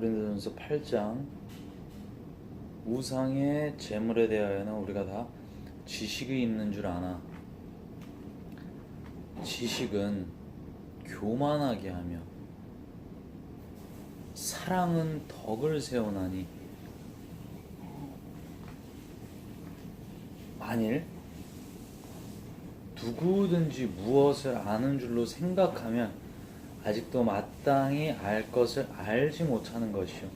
고린도전서 8장 우상의 제물에 대하여는 우리가 다 지식이 있는 줄 아나. 지식은 교만하게 하며 사랑은 덕을 세우나니, 만일 누구든지 무엇을 아는 줄로 생각하면 아직도 마땅히 알 것을 알지 못하는 것이요,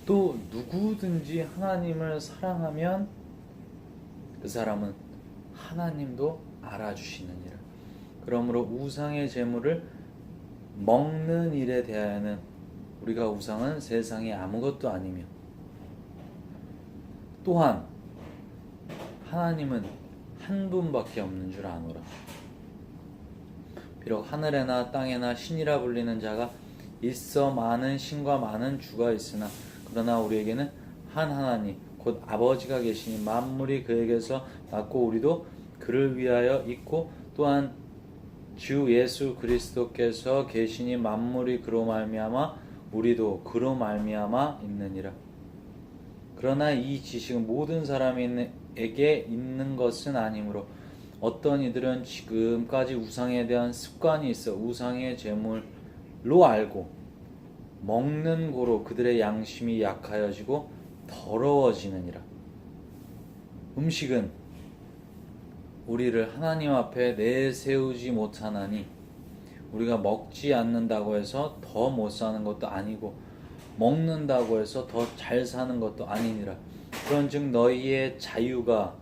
또 누구든지 하나님을 사랑하면 그 사람은 하나님도 알아주시느니라. 그러므로 우상의 제물을 먹는 일에 대하여는 우리가 우상은 세상에 아무것도 아니며, 또한 하나님은 한 분밖에 없는 줄 아노라. 비록 하늘에나 땅에나 신이라 불리는 자가 있어 많은 신과 많은 주가 있으나, 그러나 우리에게는 한 하나님 곧 아버지가 계시니 만물이 그에게서 났고 우리도 그를 위하여 있고, 또한 주 예수 그리스도께서 계시니 만물이 그로 말미암아 우리도 그로 말미암아 있느니라. 그러나 이 지식은 모든 사람에게 있는 것은 아니므로 어떤 이들은 지금까지 우상에 대한 습관이 있어 우상의 제물로 알고 먹는 고로 그들의 양심이 약하여지고 더러워지느니라. 음식은 우리를 하나님 앞에 내세우지 못하나니, 우리가 먹지 않는다고 해서 더 못 사는 것도 아니고 먹는다고 해서 더 잘 사는 것도 아니니라. 그런즉 너희의 자유가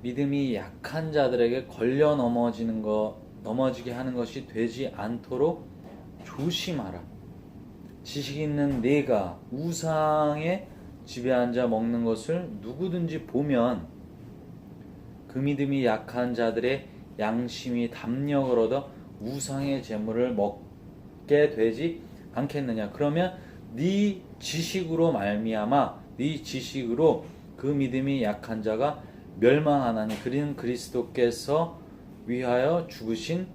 믿음이 약한 자들에게 걸려 넘어지게 하는 것이 되지 않도록 조심하라. 지식 있는 네가 우상에 지배한 자 먹는 것을 누구든지 보면 그 믿음이 약한 자들의 양심이 담력을 얻어 우상의 제물을 먹게 되지 않겠느냐. 그러면 네 지식으로 말미암아, 네 지식으로 그 믿음이 약한 자가 멸망하나니, 그는 그리스도께서 위하여 죽으신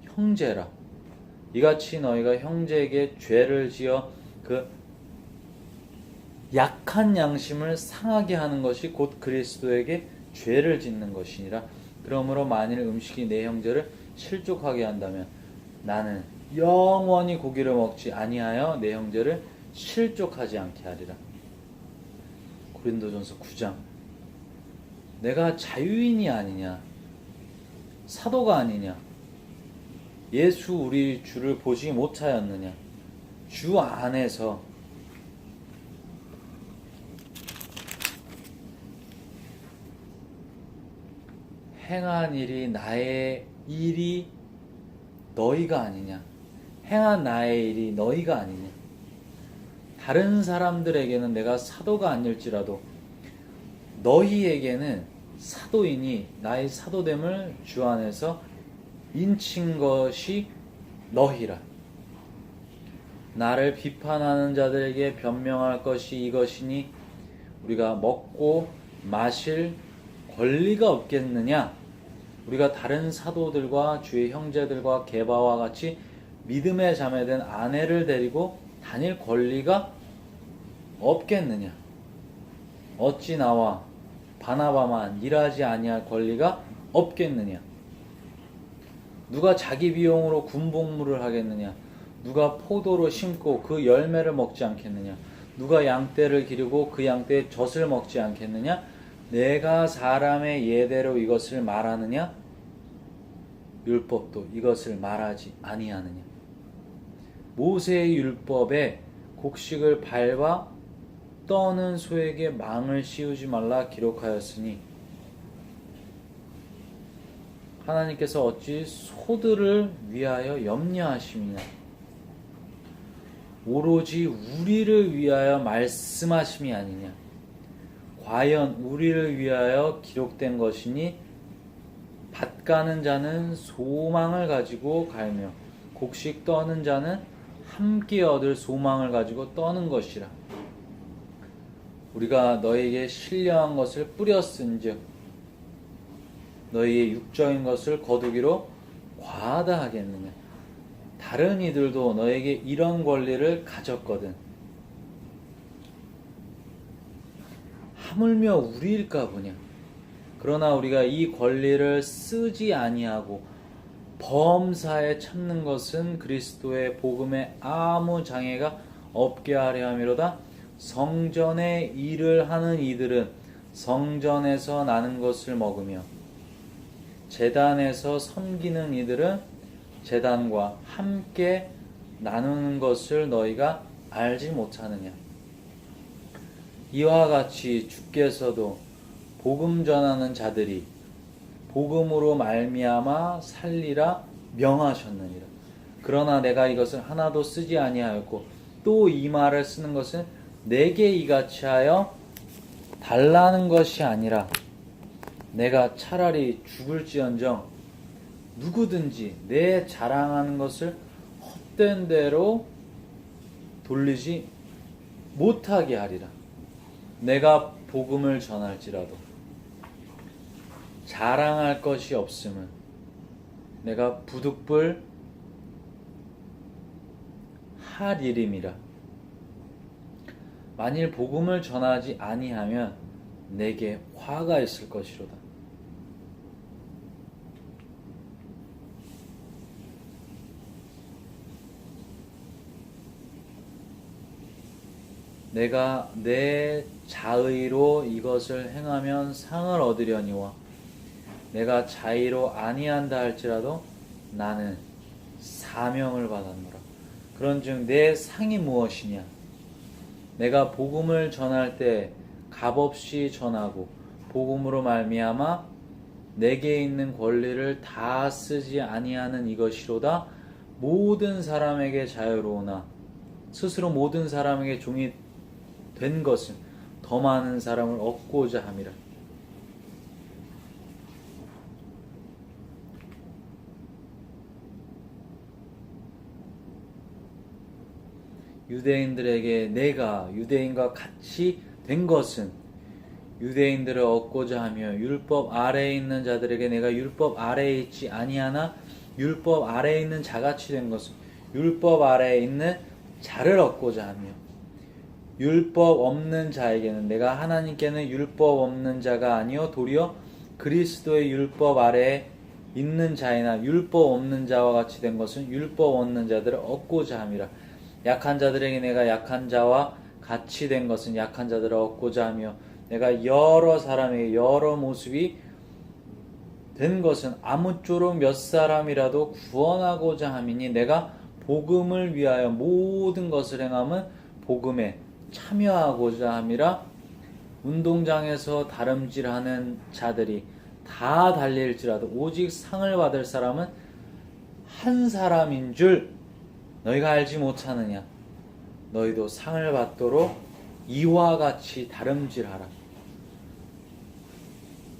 형제라. 이같이 너희가 형제에게 죄를 지어 그 약한 양심을 상하게 하는 것이 곧 그리스도에게 죄를 짓는 것이니라. 그러므로 만일 음식이 내 형제를 실족하게 한다면 나는 영원히 고기를 먹지 아니하여 내 형제를 실족하지 않게 하리라. 고린도전서 9장. 내가 자유인이 아니냐, 사도가 아니냐, 예수 우리 주를 보지 못하였느냐, 주 안에서 행한 일이 나의 일이 너희가 아니냐, 행한 나의 일이 너희가 아니냐. 다른 사람들에게는 내가 사도가 아닐지라도 너희에게는 사도이니 나의 사도됨을 주 안에서 인친 것이 너희라. 나를 비판하는 자들에게 변명할 것이 이것이니 우리가 먹고 마실 권리가 없겠느냐. 우리가 다른 사도들과 주의 형제들과 게바와 같이 믿음의 자매된 아내를 데리고 다닐 권리가 없겠느냐. 어찌 나와 바나바만 일하지 아니할 권리가 없겠느냐. 누가 자기 비용으로 군복무를 하겠느냐. 누가 포도를 심고 그 열매를 먹지 않겠느냐. 누가 양떼를 기르고 그 양떼의 젖을 먹지 않겠느냐. 내가 사람의 예대로 이것을 말하느냐. 율법도 이것을 말하지 아니하느냐. 모세의 율법에 곡식을 밟아 떠는 소에게 망을 씌우지 말라 기록하였으니, 하나님께서 어찌 소들을 위하여 염려하심이냐. 오로지 우리를 위하여 말씀하심이 아니냐. 과연 우리를 위하여 기록된 것이니 밭 가는 자는 소망을 가지고 갈며 곡식 떠는 자는 함께 얻을 소망을 가지고 떠는 것이라. 우리가 너에게 신령한 것을 뿌렸은즉 너희의 육적인 것을 거두기로 과하다 하겠느냐. 다른 이들도 너에게 이런 권리를 가졌거든. 하물며 우리일까 보냐. 그러나 우리가 이 권리를 쓰지 아니하고 범사에 참는 것은 그리스도의 복음에 아무 장애가 없게 하려 함이로다. 성전의 일을 하는 이들은 성전에서 나는 것을 먹으며 제단에서 섬기는 이들은 제단과 함께 나누는 것을 너희가 알지 못하느냐. 이와 같이 주께서도 복음 전하는 자들이 복음으로 말미암아 살리라 명하셨느니라. 그러나 내가 이것을 하나도 쓰지 아니하였고 또 이 말을 쓰는 것은 내게 이같이 하여 달라는 것이 아니라 내가 차라리 죽을지언정 누구든지 내 자랑하는 것을 헛된 대로 돌리지 못하게 하리라. 내가 복음을 전할지라도 자랑할 것이 없음은 내가 부득불 할 일임이라. 만일 복음을 전하지 아니하면 내게 화가 있을 것이로다. 내가 내 자의로 이것을 행하면 상을 얻으려니와 내가 자의로 아니한다 할지라도 나는 사명을 받았노라. 그런즉 내 상이 무엇이냐? 내가 복음을 전할 때 값없이 전하고 복음으로 말미암아 내게 있는 권리를 다 쓰지 아니하는 이것이로다. 모든 사람에게 자유로우나 스스로 모든 사람에게 종이 된 것은 더 많은 사람을 얻고자 함이라. 유대인들에게 내가 유대인과 같이 된 것은 유대인들을 얻고자 하며 율법 아래에 있는 자들에게 내가 율법 아래에 있지 아니하나 율법 아래에 있는 자같이 된 것은 율법 아래에 있는 자를 얻고자 하며 율법 없는 자에게는 내가 하나님께는 율법 없는 자가 아니요 도리어 그리스도의 율법 아래에 있는 자이나 율법 없는 자와 같이 된 것은 율법 없는 자들을 얻고자 함이라. 약한 자들에게 내가 약한 자와 같이 된 것은 약한 자들을 얻고자 하며 내가 여러 사람에게 여러 모습이 된 것은 아무쪼록 몇 사람이라도 구원하고자 함이니 내가 복음을 위하여 모든 것을 행함은 복음에 참여하고자 함이라. 운동장에서 다름질하는 자들이 다 달릴지라도 오직 상을 받을 사람은 한 사람인 줄 너희가 알지 못하느냐. 너희도 상을 받도록 이와 같이 다름질하라.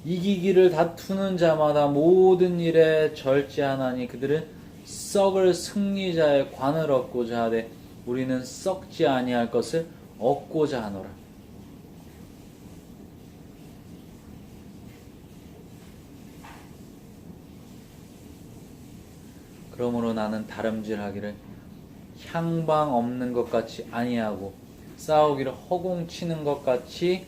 이기기를 다투는 자마다 모든 일에 절제하나니 그들은 썩을 승리자의 관을 얻고자 하되 우리는 썩지 아니할 것을 얻고자 하노라. 그러므로 나는 다름질하기를 향방 없는 것 같이 아니하고 싸우기를 허공치는 것 같이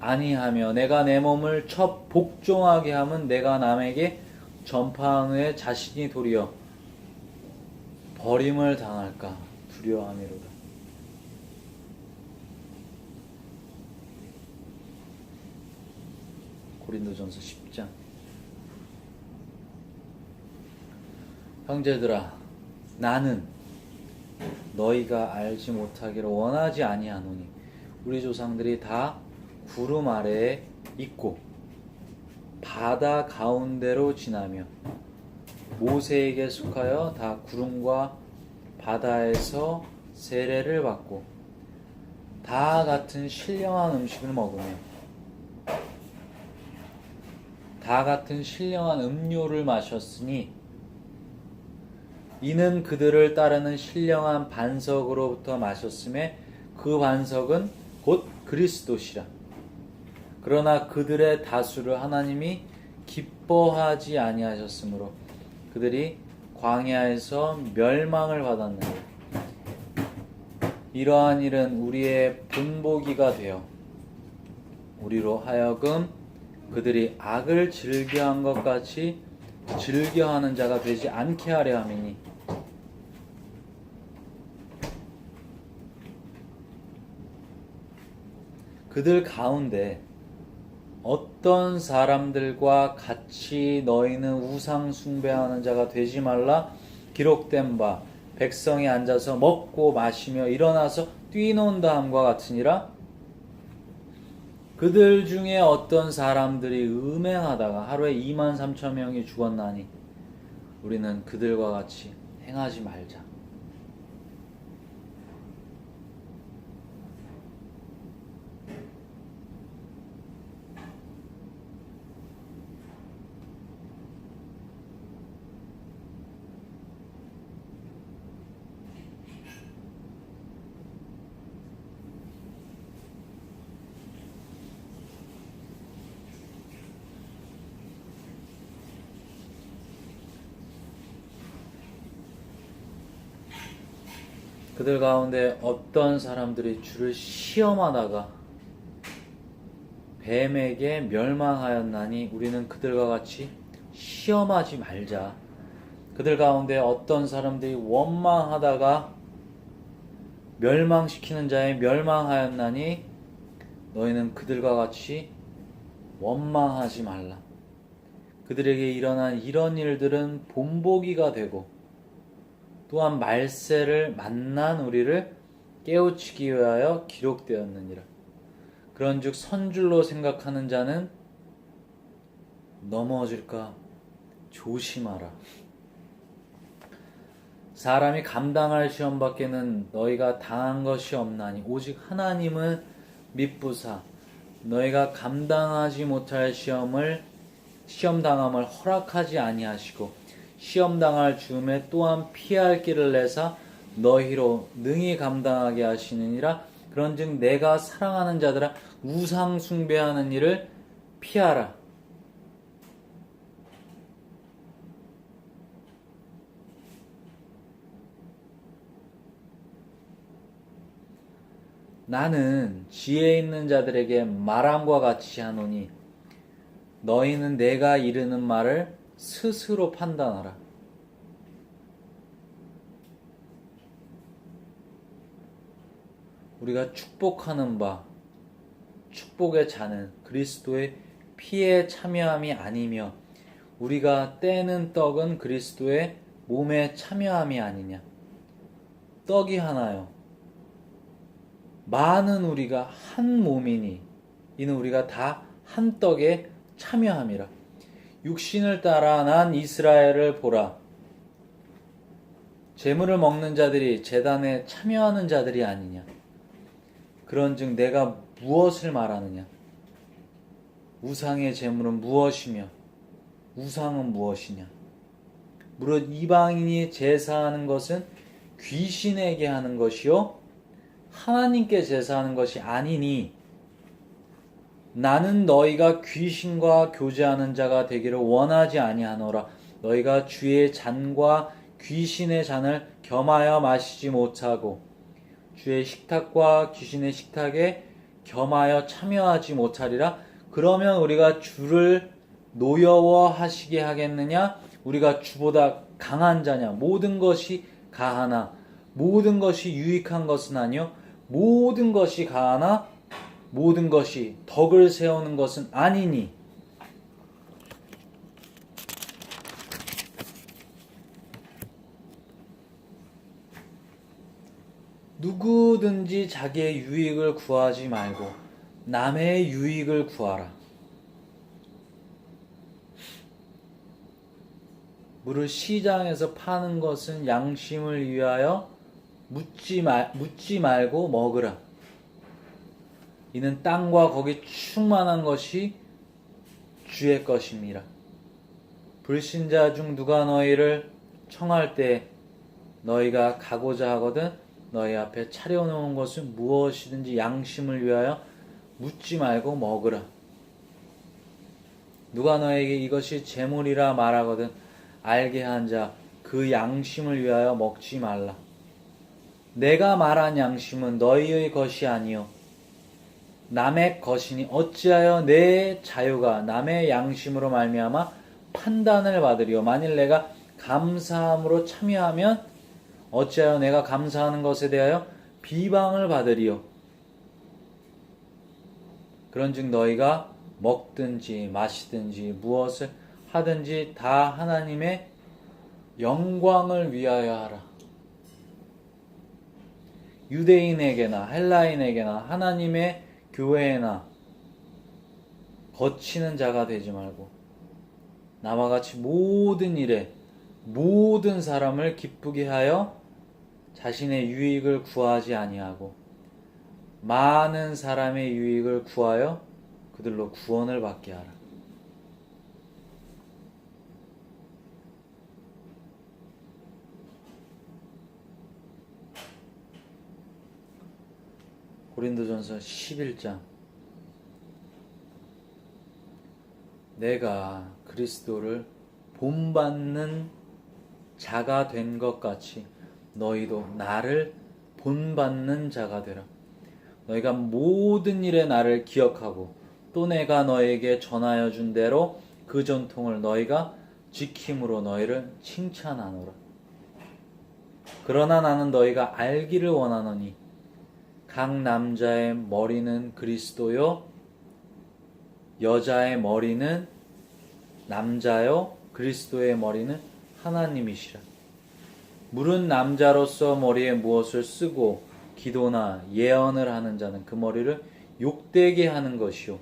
아니하며 내가 내 몸을 첫 복종하게 하면 내가 남에게 전파한 후에 자신이 도리어 버림을 당할까 두려워함이로다. 고린도전서 10장. 형제들아, 나는 너희가 알지 못하기를 원하지 아니하노니 우리 조상들이 다 구름 아래에 있고 바다 가운데로 지나며 모세에게 속하여 다 구름과 바다에서 세례를 받고 다 같은 신령한 음식을 먹으며 다 같은 신령한 음료를 마셨으니 이는 그들을 따르는 신령한 반석으로부터 마셨음에 그 반석은 곧 그리스도시라. 그러나 그들의 다수를 하나님이 기뻐하지 아니하셨으므로 그들이 광야에서 멸망을 받았느냐. 이러한 일은 우리의 본보기가 되어 우리로 하여금 그들이 악을 즐겨한 것 같이 즐겨하는 자가 되지 않게 하려 함이니, 그들 가운데 어떤 사람들과 같이 너희는 우상 숭배하는 자가 되지 말라 기록된 바 백성이 앉아서 먹고 마시며 일어나서 뛰논다 함과 같으니라. 그들 중에 어떤 사람들이 음행하다가 하루에 23,000명이 죽었나니 우리는 그들과 같이 행하지 말자. 그들 가운데 어떤 사람들이 주를 시험하다가 뱀에게 멸망하였나니 우리는 그들과 같이 시험하지 말자. 그들 가운데 어떤 사람들이 원망하다가 멸망시키는 자에 멸망하였나니 너희는 그들과 같이 원망하지 말라. 그들에게 일어난 이런 일들은 본보기가 되고 또한 말세를 만난 우리를 깨우치기 위하여 기록되었느니라. 그런즉 선줄로 생각하는 자는 넘어질까 조심하라. 사람이 감당할 시험 밖에는 너희가 당한 것이 없나니 오직 하나님은 미쁘사 너희가 감당하지 못할 시험 당함을 허락하지 아니하시고 시험 당할 즈음에 또한 피할 길을 내사 너희로 능히 감당하게 하시느니라. 그런즉 내가 사랑하는 자들아 우상 숭배하는 일을 피하라. 나는 지혜 있는 자들에게 말함과 같이 하노니 너희는 내가 이르는 말을 스스로 판단하라. 우리가 축복하는 바 축복의 자는 그리스도의 피에 참여함이 아니며 우리가 떼는 떡은 그리스도의 몸에 참여함이 아니냐. 떡이 하나요 많은 우리가 한 몸이니 이는 우리가 다 한 떡에 참여함이라. 육신을 따라 난 이스라엘을 보라. 제물을 먹는 자들이 제단에 참여하는 자들이 아니냐. 그런즉 내가 무엇을 말하느냐. 우상의 제물은 무엇이며 우상은 무엇이냐. 무릇 이방인이 제사하는 것은 귀신에게 하는 것이요 하나님께 제사하는 것이 아니니 나는 너희가 귀신과 교제하는 자가 되기를 원하지 아니하노라. 너희가 주의 잔과 귀신의 잔을 겸하여 마시지 못하고 주의 식탁과 귀신의 식탁에 겸하여 참여하지 못하리라. 그러면 우리가 주를 노여워하시게 하겠느냐. 우리가 주보다 강한 자냐. 모든 것이 가하나 모든 것이 유익한 것은 아니요 모든 것이 가하나 모든 것이 덕을 세우는 것은 아니니. 누구든지 자기의 유익을 구하지 말고 남의 유익을 구하라. 무릇 시장에서 파는 것은 양심을 위하여 묻지 말고 먹으라. 이는 땅과 거기 충만한 것이 주의 것임이라. 불신자 중 누가 너희를 청할 때 너희가 가고자 하거든 너희 앞에 차려놓은 것은 무엇이든지 양심을 위하여 묻지 말고 먹으라. 누가 너에게 이것이 재물이라 말하거든 알게 한 자 그 양심을 위하여 먹지 말라. 내가 말한 양심은 너희의 것이 아니요 남의 것이니 어찌하여 내 자유가 남의 양심으로 말미암아 판단을 받으리요. 만일 내가 감사함으로 참여하면 어찌하여 내가 감사하는 것에 대하여 비방을 받으리요. 그런즉 너희가 먹든지 마시든지 무엇을 하든지 다 하나님의 영광을 위하여 하라. 유대인에게나 헬라인에게나 하나님의 교회에나 거치는 자가 되지 말고 나와 같이 모든 일에 모든 사람을 기쁘게 하여 자신의 유익을 구하지 아니하고 많은 사람의 유익을 구하여 그들로 구원을 받게 하라. 고린도전서 11장. 내가 그리스도를 본받는 자가 된 것 같이 너희도 나를 본받는 자가 되라. 너희가 모든 일에 나를 기억하고 또 내가 너에게 전하여 준 대로 그 전통을 너희가 지킴으로 너희를 칭찬하노라. 그러나 나는 너희가 알기를 원하노니 각 남자의 머리는 그리스도요 여자의 머리는 남자요 그리스도의 머리는 하나님이시라. 물은 남자로서 머리에 무엇을 쓰고 기도나 예언을 하는 자는 그 머리를 욕되게 하는 것이요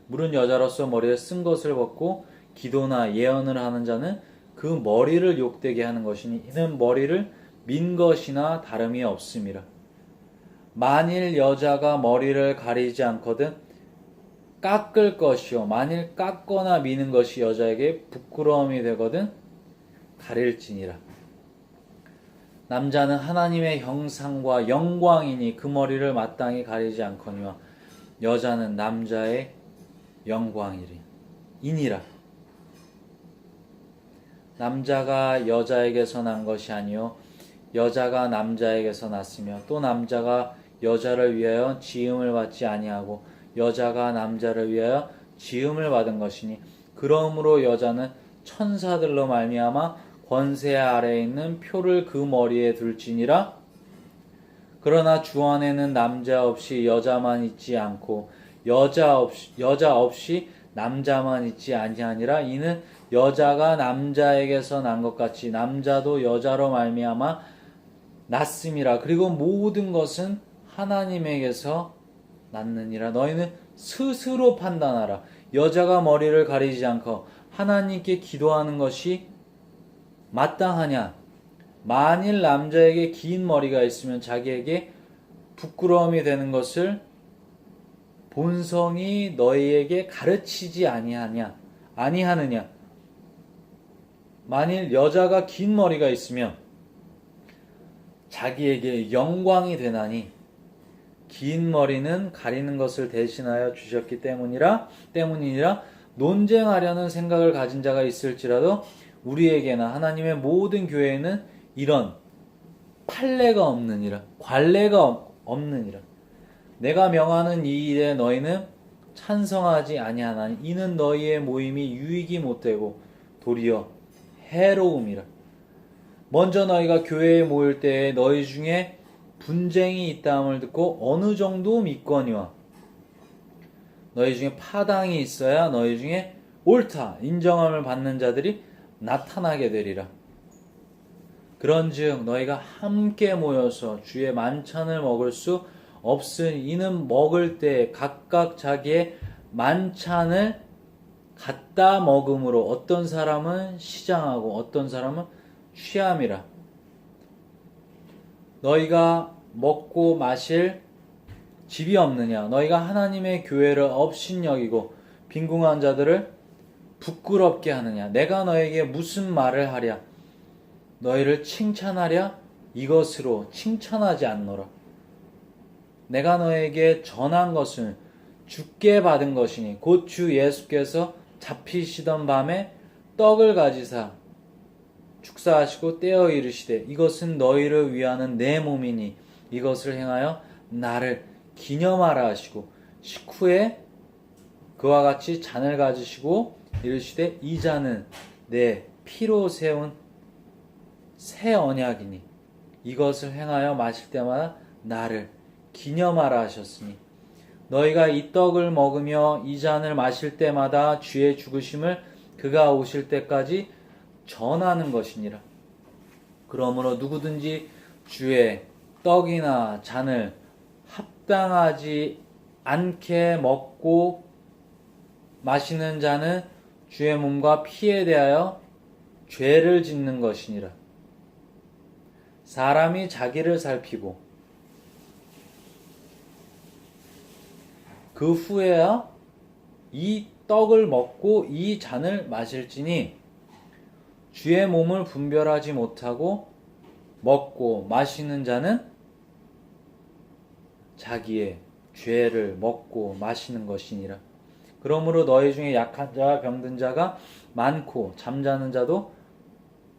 물은 여자로서 머리에 쓴 것을 벗고 기도나 예언을 하는 자는 그 머리를 욕되게 하는 것이니 이는 머리를 민 것이나 다름이 없음이라. 만일 여자가 머리를 가리지 않거든 깎을 것이요 만일 깎거나 미는 것이 여자에게 부끄러움이 되거든 가릴지니라. 남자는 하나님의 형상과 영광이니 그 머리를 마땅히 가리지 않거니와 여자는 남자의 영광이니라. 남자가 여자에게서 난 것이 아니요 여자가 남자에게서 났으며 또 남자가 여자를 위하여 지음을 받지 아니하고 여자가 남자를 위하여 지음을 받은 것이니 그러므로 여자는 천사들로 말미암아 권세 아래에 있는 표를 그 머리에 둘지니라. 그러나 주 안에는 남자 없이 여자만 있지 않고 여자 없이 남자만 있지 아니하니라. 이는 여자가 남자에게서 난 것 같이 남자도 여자로 말미암아 났음이라. 그리고 모든 것은 하나님에게서 났느니라. 너희는 스스로 판단하라. 여자가 머리를 가리지 않고 하나님께 기도하는 것이 마땅하냐? 만일 남자에게 긴 머리가 있으면 자기에게 부끄러움이 되는 것을 본성이 너희에게 가르치지 아니하느냐? 만일 여자가 긴 머리가 있으면 자기에게 영광이 되나니 긴 머리는 가리는 것을 대신하여 주셨기 때문이니라. 논쟁하려는 생각을 가진 자가 있을지라도 우리에게나 하나님의 모든 교회에는 이런 판례가 없느니라. 관례가 없느니라. 내가 명하는 이 일에 너희는 찬성하지 아니하나니 이는 너희의 모임이 유익이 못되고 도리어 해로움이라. 먼저 너희가 교회에 모일 때에 너희 중에 분쟁이 있다함을 듣고 어느 정도 믿거니와 너희 중에 파당이 있어야 너희 중에 옳다 인정함을 받는 자들이 나타나게 되리라. 그런즉 너희가 함께 모여서 주의 만찬을 먹을 수 없으니 이는 먹을 때 각각 자기의 만찬을 갖다 먹음으로 어떤 사람은 시장하고 어떤 사람은 취함이라. 너희가 먹고 마실 집이 없느냐? 너희가 하나님의 교회를 업신여기고 빈궁한 자들을 부끄럽게 하느냐? 내가 너에게 무슨 말을 하랴? 너희를 칭찬하랴? 이것으로 칭찬하지 않노라. 내가 너에게 전한 것은 주께 받은 것이니 곧 주 예수께서 잡히시던 밤에 떡을 가지사 축사하시고 떼어 이르시되 이것은 너희를 위하는 내 몸이니 이것을 행하여 나를 기념하라 하시고 식후에 그와 같이 잔을 가지시고 이르시되 이 잔은 내 피로 세운 새 언약이니 이것을 행하여 마실 때마다 나를 기념하라 하셨으니 너희가 이 떡을 먹으며 이 잔을 마실 때마다 주의 죽으심을 그가 오실 때까지 전하는 것이니라. 그러므로 누구든지 주의 떡이나 잔을 합당하지 않게 먹고 마시는 자는 주의 몸과 피에 대하여 죄를 짓는 것이니라. 사람이 자기를 살피고 그 후에야 이 떡을 먹고 이 잔을 마실지니 주의 몸을 분별하지 못하고 먹고 마시는 자는 자기의 죄를 먹고 마시는 것이니라. 그러므로 너희 중에 약한 자와 병든 자가 많고 잠자는 자도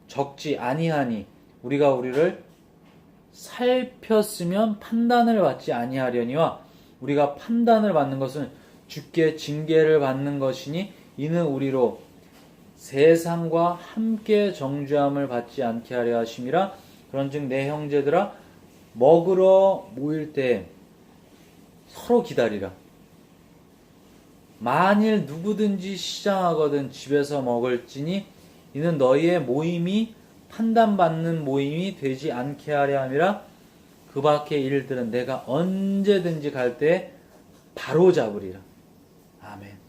적지 아니하니 우리가 우리를 살폈으면 판단을 받지 아니하려니와 우리가 판단을 받는 것은 주께 징계를 받는 것이니 이는 우리로 세상과 함께 정죄함을 받지 않게 하려 하심이라. 그런즉 내 형제들아 먹으러 모일 때 서로 기다리라. 만일 누구든지 시장하거든 집에서 먹을지니 이는 너희의 모임이 판단받는 모임이 되지 않게 하려 함이라. 그 밖의 일들은 내가 언제든지 갈 때 바로 잡으리라. 아멘.